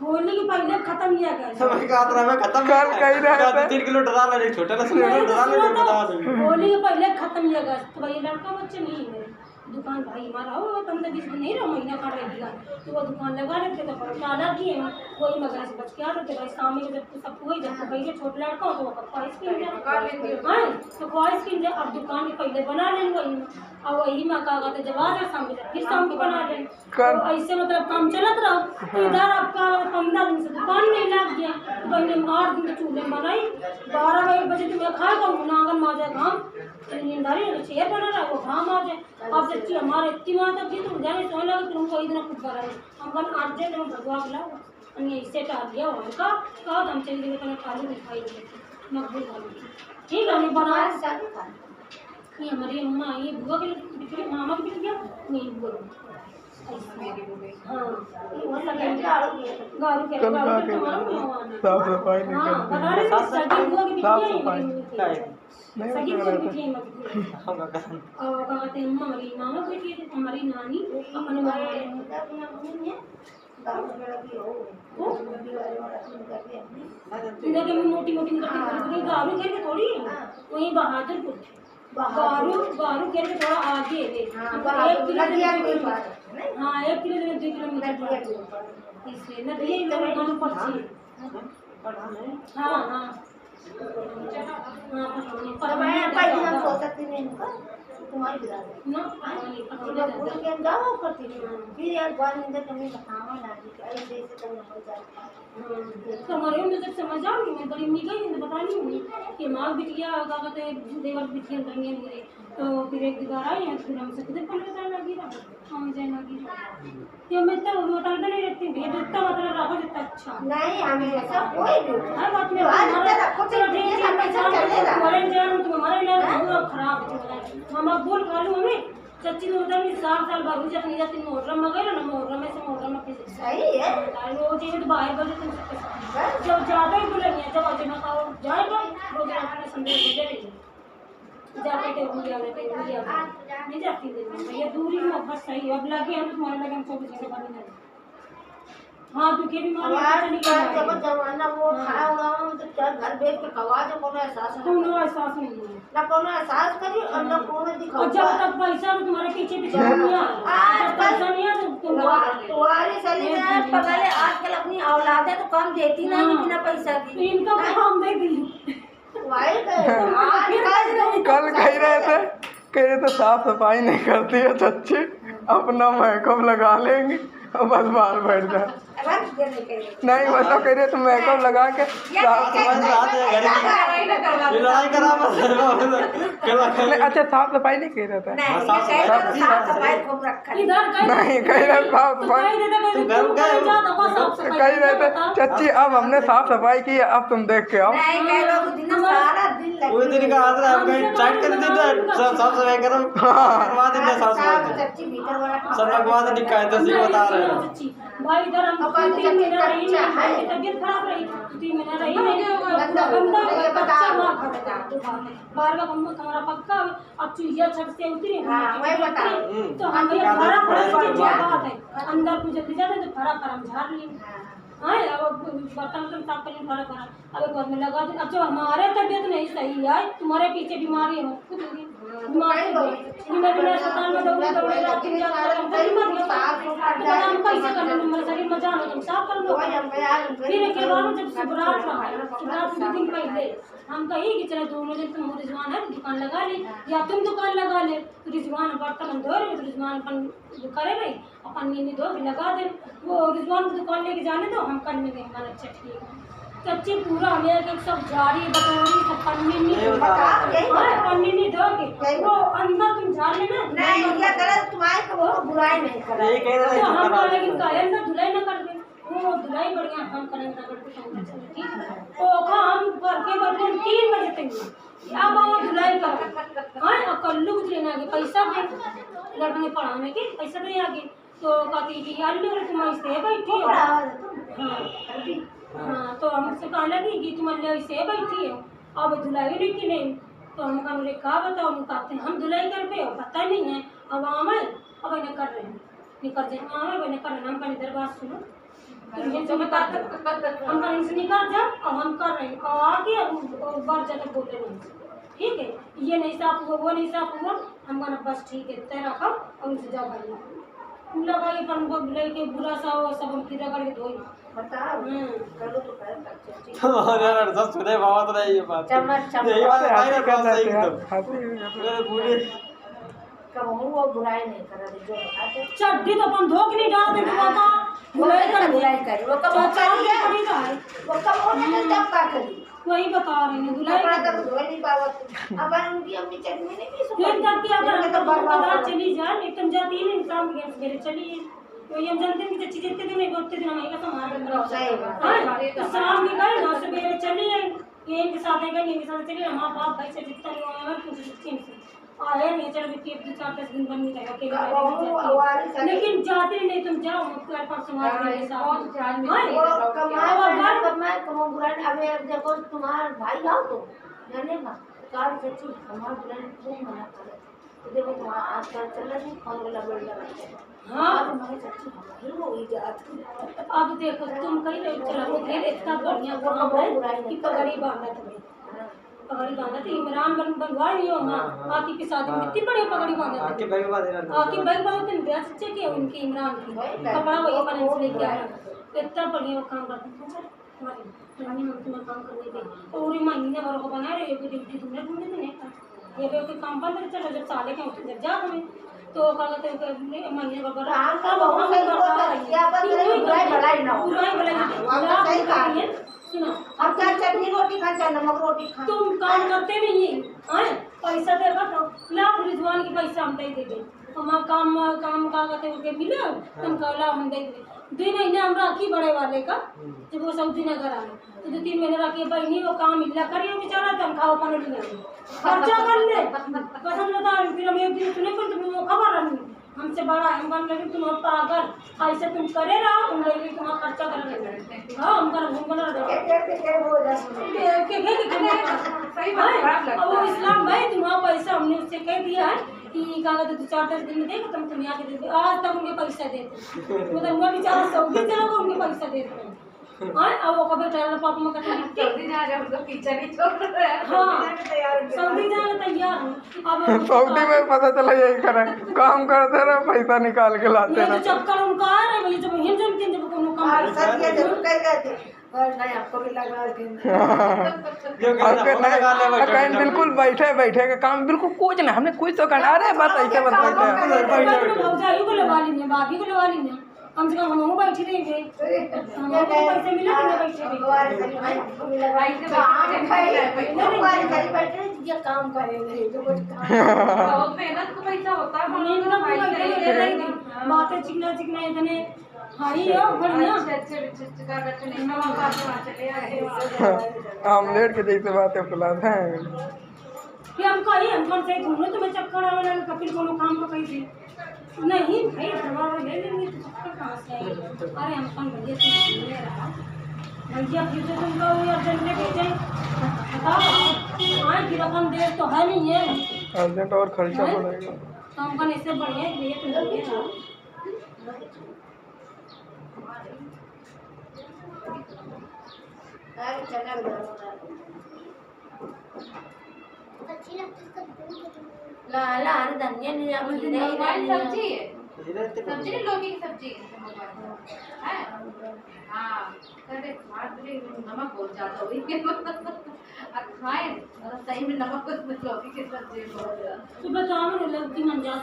होली के पहले खत्म ही आ गया सब का आतरा में खत्म कल कहीं रहे थे 3 किलो डरा ले छोटा ना किलो डरा ले बता दे होली के पहले खत्म ही आ गया तो भाई लड़का बच्चे नहीं है मेरे दुकान भाई हमारा हो 15-20 दिन नहीं रहा महीना काट रहेगा तो वो दुकान लगा लेते तो काला किए वही मगर से बच के आ रहे थे भाई शाम में जब सब हुई जब भाई के छोटा लड़का हो तो वो ख्वाहिश की जाए तो ख्वाहिश की जाए अब दुकान के पहले बना लेंगे वही और वही में कहा कहते जब आ जाए शाम को फिर शाम को बना लेंगे तो ऐसे मतलब काम चलत रहा इधर आपका 15 दिन से दुकान नहीं लग गया तो पहले 8 दिन चूल्हे बनाई 12 बजे तो मैं खाए कहूँ नागन माजा काम नींदारी तो चेयर बना रहा वो घाम आ जाए अब सच्ची हमारे इतनी मार तक तुम जाने सोने लगे तुमको इतना कुछ करा हम बन आज जे तुम भगवा बुलाओ अन्य इससे टाल दिया उनका कहा हम चली गए तो खाली दिखाई दे मकबूल वाली ठीक है बना ये हमारी अम्मा ये बुआ के बिगड़े मामा के बिगड़ गया नहीं बुआ हाँ वो लगे गारू के साफ सफाई नहीं हाँ करती बता रहे सगी बुआ के साफ बिगड़ सफाई गया नहीं सगी कर बुआ रहे के थे बिगड़ हम का कहते और क्या कहते हैं हमारी मामा बेटी है हमारी नानी अपने इधर के मोटी मोटी गारू खेल के थोड़ी वही बहादुरपुर गारू गारू खेल के थोड़ा आगे है हाँ 1 किलो 2 किलोमीटर इसलिए न ये लोग गांव पड़ती हाँ हाँ पर मैं पहले हम सोच सकती नहीं इनका तुम्हारी बिरादरी ना बोल के हम जाओ करती फिर यार बार निंदा कमी बतावा ना कि ऐसे ऐसे तो हो जाता हमारे में जब समझ आ गई मैं बड़ी उम्मीद गई तो बता नहीं हुई कि माँ बिटिया क्या कहते हैं देवर बिटिया अंदर मेरे तो फिर एक दीवार आई है फिर हमसे किधर 15 लगी रहा हम जाए लगी ये मैं तो होटल में नहीं रहती थी जितना मतलब रखो जितना अच्छा नहीं हमें ऐसा कोई भी हर बात में रखो तो ठीक है पैसा चलेगा तुम्हारे जान तुम्हारे लिए पूरा खराब हो हम अब बोल खा लूँ हमें सच्ची तो होता नहीं साल बाद जब नहीं जाती मोहर्रम में गए ना मोहर्रम में से मोहर्रम में सही है वो चीज़ तो बाहर बजे तुम जब ज़्यादा ही बुला नहीं जब अजमा खाओ जाएगा रोज अपने संदेश दे रही जाते थे भूलिया नहीं जाती थी ये दूरी मोहब्बत सही अब लगे हम तुम्हारे लगे हम 24 घंटे बाद नहीं हाँ दुखे भी जब जमाना वो खाना उड़ा तो क्या घर बेच के खवा जो कोनो एहसास कोनो एहसास नहीं है ना कोनो एहसास करी और ना कोनो दिखाओ और जब तक पैसा तुम्हारे पीछे पीछे नहीं आ पैसा नहीं है तो तुम तुम्हारी सली में पगले आजकल अपनी औलादे तो कम देती ना बिना पैसा की इनका काम दे दी कल कह रहे थे साफ सफाई नहीं करती है सच्ची अपना मेकअप लगा लेंगे और बस बाहर बैठ जाए नहीं मतलब कह रहे थे मेकअप लगा के अच्छा साफ सफाई नहीं कह रहे थे नहीं कह रहे साफ सफाई कह रहे थे चच्ची अब हमने साफ सफाई की अब तुम देख के आओ कोई दिन का आदर है कहीं चेक कर देते साफ सफाई करो करवा देंगे साफ सफाई सब लगवा देंगे कायदे से बता रहे हैं भाई इधर हम 3 महीने रही नहीं तबीयत खराब रही 3 महीने रही नहीं बच्चा मां खाता बार का हमारा पक्का अब चुहिया छत से उतरी तो हम ये भरा बात है अंदर कुछ जल्दी जाते तो भरा हम झाड़ लिए हाँ अब बर्तन साफ करने भरा भरा अब घर में लगा दे अब जो हमारे तबीयत नहीं सही है तुम्हारे पीछे बीमारी है खुद बीमारी अस्पताल में दौड़े रात दिन हम कैसे कर लो हमारे शरीर में जान तुम साफ कर लो फिर के बाद जब शिवरात रहा शिवरात 2 दिन पहले हम कही कि चलो दोनों दिन तुम रिजवान है दुकान लगा ले या तुम दुकान लगा ले तो रिजवान बर्तन धो रहे तो रिजवान अपन करे रही अपन नींद धो के लगा दे वो रिजवान की दुकान लेके जाने दो हम करने दें हमारा अच्छा ठीक है कच्चे पूरा हमें एक सब झाड़ी बटोरी सब पन्नी नहीं धो के वो अंदर तुम झाड़ लेना नहीं ये गलत तुम्हारे को बुराई नहीं कर ये कह रहे तो हम लेकिन कहे अंदर धुलाई ना कर दे वो धुलाई बढ़िया हम करेंगे अगर कुछ ठीक है तो हम करके बैठे 3 बजे तक अब वो धुलाई करो हाँ और कल्लू कुछ लेना आगे पैसा दे लड़के पढ़ाने के पैसा दे आगे तो कहती कि यार लोग तुम ऐसे बैठी हो हाँ तो हमसे कहने लगी कि तुम ऐसे बैठी हो अब धुलाई नहीं की नहीं तो हम कहा कहा बताओ हम कहते हैं हम धुलाई कर पे हो पता नहीं है अब आम है अब इन्हें कर रहे हैं निकल जाए आम है इन्हें कर रहे हैं हम कहीं इधर बात सुनो हम कहीं से निकल जाओ और हम कर रहे हैं और आगे बार जाकर बोलते नहीं ठीक है ये नहीं साफ हुआ वो नहीं साफ हुआ हम कहना बस ठीक है तय रखो और उनसे जाओ भाई लगाइए पर लेके बुरा सा हो सब हम फिर करके धोई करो तो अरे सब सुने बाबा तो नहीं ये बात यही बात है ना बात सही एकदम पूरी कहूँ वो बुराई नहीं कर रही जो बताते चड्डी तो अपन धो के नहीं डाल दे का बुराई कर वो कब वो कब वो कब जब का करी वही बता रही हूँ कपड़ा दुलाई तक धो नहीं पावत अपन उनकी अम्मी चटनी नहीं पी फिर तक क्या उनके कर तो बर्बाद बाजार हो चली जा नहीं तुम जाती है नहीं शाम के सवेरे चली तो हम जानते हैं कि चीज जितने दिन में उतने दिन हमारे का सामान सही बात हाँ तो शाम के गए ना सवेरे चली आई ये के साथ गए ये के साथ चली माँ बाप भाई से जितना नहीं आया कुछ ठीक से आए नहीं चल भी 4-10 दिन बन नहीं रहेगा लेकिन जाते नहीं तुम जाओ मुझे पर समाज के साथ वो कमाए बुरान अबे देखो तुम्हारा भाई आओ तो जाने ना कार सच्ची हमारा बुरान खूब मना करे तो देखो तुम्हारा आजकल चल रहा है और वाला बोल रहा है हाँ तुम्हारी सच्ची हमारी हो ही जात अब देखो तुम कहीं नहीं चला वो फिर इतना बढ़िया काम है कि पगड़ी बांधा तुम्हें पगड़ी बांधा तो इमरान बनवा रही हो माँ आकी की शादी में कितनी बड़ी पगड़ी बांधा आके भाई बात है आकी भाई बांधा तुम ब्याह सच्चे के उनकी इमरान की कपड़ा वही बने से लेके आया इतना बढ़िया वो काम करते हैं रानी हम तुम्हें काम करने दे पूरी महीने भर को बना रहे हो ड्यूटी तुमने ढूंढे तो नहीं ये भी काम बंद कर चलो जब साले के जब जा तुम्हें तो क्या कहते हैं महीने भर काम का बहुत सही होता है क्या बात है बुराई भलाई ना हो बुराई भलाई सही कहा है सुनो अब क्या चटनी रोटी खा चाहे नमक रोटी खा तुम काम करते नहीं हैं पैसा देगा तो लाख रिजवान की पैसा हम दे देंगे हम काम काम का कहते हैं मिले तुम का लाभ हम दे देंगे 2 महीने हम राखी बड़े वाले का जब वो सऊदी नगर आए तो 2-3 महीने राखी बहनी वो काम मिला करिए बेचारा तनख्वाह अपन लिया खर्चा कर ले कसम बता फिर हम एक दिन सुने पर तुम्हें खबर रही हमसे बड़ा हम बन लगे तुम पागल ऐसे तुम करे रहो तुम लगे तुम्हारा खर्चा कर रहे हाँ हम कर घूम कर अब वो इस्लाम भाई तुम्हारा पैसा हमने उससे कह दिया है कि क्या कहते 2-4-10 दिन में देगा तुम यहाँ के देते आज तक उनके पैसा देते मतलब उनका बेचारा सऊदी चला वो उनके पैसा देते हैं अब वो कभी ट्रेलर पाप में कटा जल्दी जा रहे हो किचन ही छोड़ रहे हैं हाँ सऊदी जाने तैयार हूँ अब सऊदी में पता चला यही करें काम करते रहे पैसा निकाल के लाते ये तो रहे चक्कर उनका आ रहा है भाई जब हिंद जन जब कोनो काम सच ये जरूर कह रहे थे पर नहीं आपको भी लगा देंगे कहीं बिल्कुल बैठे बैठे का काम बिल्कुल कुछ नहीं हमने कुछ तो करना अरे बस ऐसे बस भौजाई को लगा लीजिए भाभी को लगा लीजिए कम से कम हम बैठी रहेंगे हमारे को पैसे मिले बैठे काम करेंगे जो कुछ बहुत मेहनत का पैसा होता है बातें चिकना चिकना इतने हाई हो बढ़िया आमलेट के जैसे बातें फुलाते हैं कि हम कहीं हम कौन से घूमने तुम्हें चक्कर आने लगे कपिल कोनो काम का कहीं थी नहीं भाई दवा ले लेंगे तो चक्कर कहाँ से आएगी अरे हम कौन भैया से ले रहा भैया फिर से तुमको अर्जेंट में भेजे बताओ आए फिर अपन देर तो है नहीं है अर्जेंट और खर्चा पड़ेगा तो हम कौन ऐसे बढ़िया भैया तुम ले रहा ला धनिया नहीं सब्जी है सब्जी नहीं लौकी की सब्जी है हाँ अरे नमक बहुत ज्यादा हुई खाए सही में नमक लौकी की सब्जी बहुत ज्यादा तो बताओ लौकी मन जा